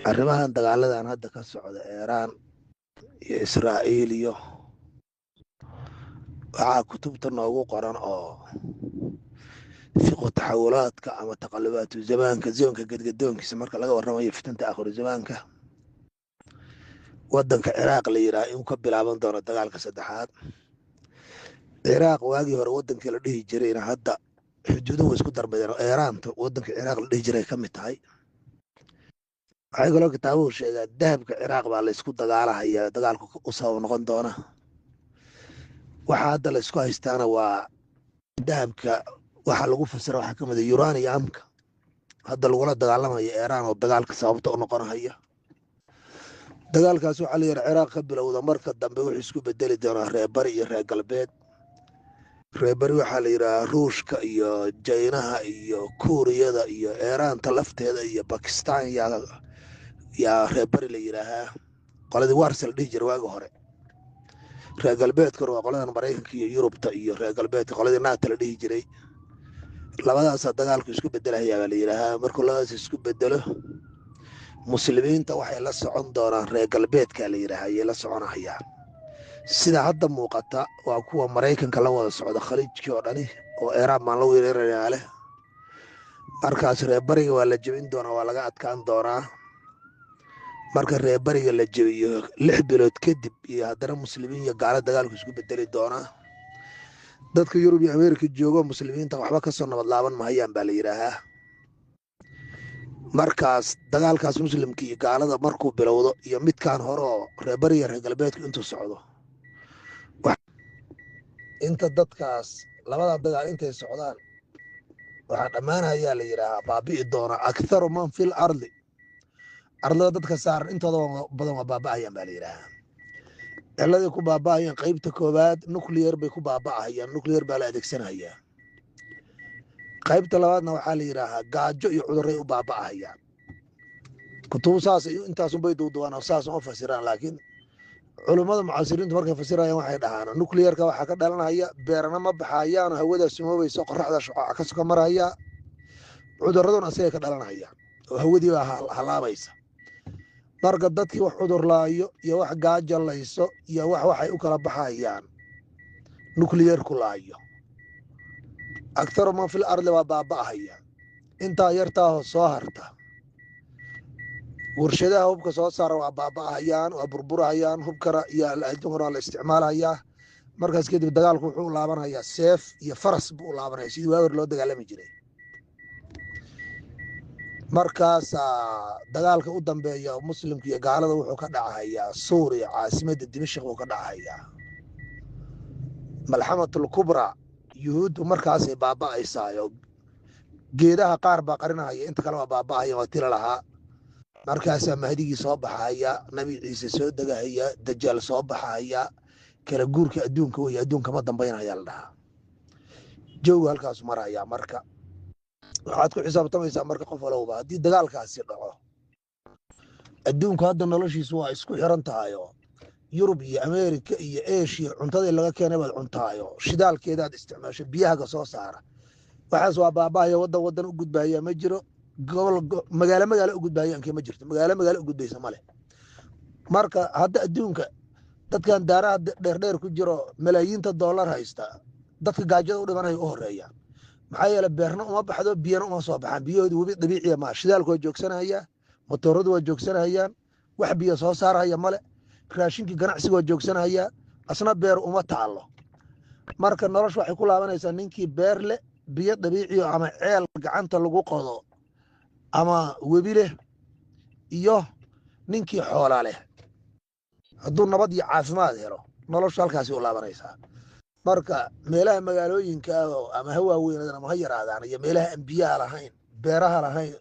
arrimahan dagaaladan hadda ka socda Iiraan iyo Israa'iil iyo waxaa kutubta noogu qoran oo fiqhu taxawulaadka ama taqallubaatu zamaanka zoonka gadgadoonkiisa marka laga warramayo fitanta aakhiru zamaanka waddanka Ciraaq la yidhaah inuu ka bilaaban doono dagaalka saddexaad. Ciraaq waagii hore waddankii la dhihi jirayna hadda xuduuduhu isku darmadeen oo Iiraanta waddanka Ciraaq la dhihi jiray ka mid tahay. waxay kaloo kitaabuhu sheegaan dahabka Ciraaq baa la isku dagaalahayaa dagaalku u sabab noqon doona. waxa hadda la isku haystaana waa dahabka waxa lagu fasira waxaa ka mid ah uraniumka hadda lagula dagaalamayo Iiraan oo dagaalka sababta u noqonaya. dagaalkaas waxaa la yidhi Ciraaq ka bilowda marka dambe wuxuu isku bedeli doonaa reer bari iyo reer galbeed. reer bari waxaa la yidhahaa ruushka iyo jaynaha iyo kuuriyada iyo Iiraanta lafteeda iyo Bakistaan yaa reer bari la yidhaahaa. qoladii warsa la dhihi jiray waagi hore. reer galbeedkuna waa qoladan Maraykanka iyo Yurubta iyo reer galbeedka qoladii naata la dhihi jiray. labadaasaa dagaalku isku bedelahayaa baa la yidhaahaa. markuu labadaas isku bedelo muslimiinta waxay la socon doonaan reer galbeedka la yidhaahaa ayay la soconahayaan. sida hadda muuqata waa kuwa Maraykanka la wada socda khaliijkii oo dhani oo Iiraan baan la weerarayaa leh. markaas reer bariga waa la jebin doonaa waa laga adkaan doonaa. marka reer bariga la jebiyo 6 bilood kadib iyo haddana muslimiin iyo gaalo dagaalku isku bedeli doonaa. dadka Yurub iyo Ameerika joogo muslimiinta waxba ka soo nabad laaban mahayaan baa la yidhaahaa. markaas dagaalkaas muslimka iyo gaalada markuu bilowdo iyo midkaan hore oo reer bariga reer galbeedku intuu socdo inta dadkaas labada dagaal intay socdaan waxaa dhammaanayaa la yidhaahaa baabi'i doona aktharu man fil ardi ardada dadka saaran intooda badan waa baaba'ayaan baa la yidhaahaa. ciladay ku baaba'ayaan qaybta koowaad nuclear bay ku baaba'ahayaan nuclear baa la adeegsanayaa. qaybta labaadna waxaa la yidhaahaa gaajo iyo cudurray u baaba'ahayaan. kutubu saas intaasunbay duuduwaan oo saas uma fasiraan laakiin culummada mucaasiriintu markay fasirayaan waxay dhahaan nuclearka waxaa ka dhalanaya beerana ma baxayaan oo hawada sumoobaysa qorraxda shucaaca ka soka maraya cuduraduna asagay ka dhalanayaan oo hawadii baa halaabaysa. marka dadkii wax cudur laayo iyo wax gaajo layso iyo waxay u kala baxayaan nuclearku laayo. aktharu man fil ardi waa baaba'ahayaan. intaa yartaahoo soo harta warshadaha hubka soo saara waa baaba'ahayaan waa burburahayaan hubkana iyo adduunkana la isticmaalayaa. markaas kadib dagaalku wuxuu u laabanayaa seef iyo faras buu u laabanaya sidii waawar loo dagaalami jiray. markaasaa dagaalka u dambeeya muslimka iyo gaalada wuxuu ka dhacahayaa suuriya caasimadda dimashq buu ka dhacahayaa. malxamatul kubra yuhuuddu markaasay baaba'aysaayo geedaha qaar baa qarinahaya inta kale waa baaba'ahaya waa tila lahaa. markaasaa mahdigii soo baxaya nabi ciise soo degahaya dajaal soo baxaya kala guurka adduunka wey adduunka ma dambaynaya la dhahaa. jooga halkaas maraya marka waxaad ku xisaabtamaysaa marka qof walowba haddii dagaalkaasi dhaco adduunku hadda noloshiisu waa isku xiran tahayo Yurub iyo Ameerika iyo Asia cuntadii laga keenay baad cuntaayo shidaalkeedaad isticmaasho biyaha soo saara waxaas waa baabaayo wadan u gudbaya ma jiro magaalo u gudbayaan ma jirto magaalo u gudbaysa male. marka hadda adduunka dadkan daaraha dheer ku jiro malaayiinta dollar haysta dadka gaajada u dhimanaya u horeeyaan maxaa yeelay beerna uma baxdo biyana uma soo baxaan biyahoodu webi dabiici ma shidaalku waa joogsanaya matooradu waa joogsanayaan wax biyo soo saaraya male raashinki ganacsiga waa joogsanaya asna beer uma taalo. marka noloshu waxay ku laabanaysaa ninkii beer leh biyo dabiici ama ceel gacanta lagu qodo ama webi leh iyo ninkii xoola leh hadduu nabad iyo caafimaad helo noloshu halkaasi u laabanaysaa. marka meelaha magaalooyinka ama hawaaweyn ama ha yaraadaan iyo meelaha aan biyaha lahayn beeraha lahayn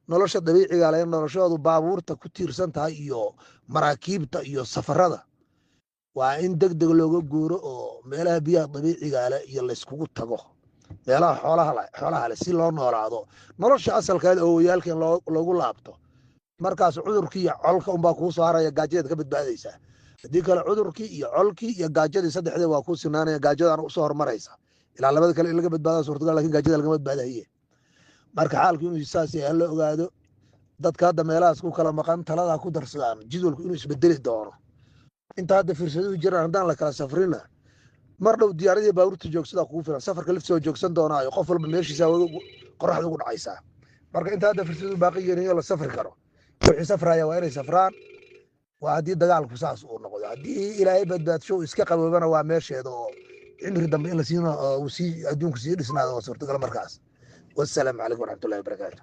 nolosha dabiiciga leh noloshoodu baabuurta ku tiirsan tahay iyo maraakiibta iyo safarada waa in degdeg looga guuro oo meelaha biyaha dabiiciga leh iyo la iskugu tago meelaha xoolaha leh si loo noolaado nolosha asalkeeda oo wayaalkeen loogu laabto. markaas cudurkii iyo colka unbaa kuu soo haraya gaajadeed ka badbaadaysaa. haddii kale cudurkii iyo colkii iyo gaajadii saddexdee waa kuu sinaanaya gaajadaana usoo hormaraysa ilaa labada kale in laga badbaada suurtagal lakin gaajada lagama badbaadahaye. marka xaalku inuu saas yahay la ogaado dadka hadda meelahaas ku kala maqan taladaa ku darsadaan jadwalku inuu isbedeli doono inta hadda fursaduhu jiraan haddaan la kala safrina mar dhow diyaaradii baabuurta joogsadaa kugu filan safarka laftiisa joogsan doonaayo qof walba meeshiisa qoraxda ugu dhacaysaa marka inta hadda fursaduhu baaqi yihiin la safri karo wixii safraya waa inay safraan waa haddii dagaalku saas uu noqdo haddii ilaahay badbaadsho iska qaboobana waa meesheeda oo cimri dambe in la siino uu sii adduunku sii dhisnaado oo suurtagal markaas wassalaamu calaykum waraxmatullahi wabarakaatu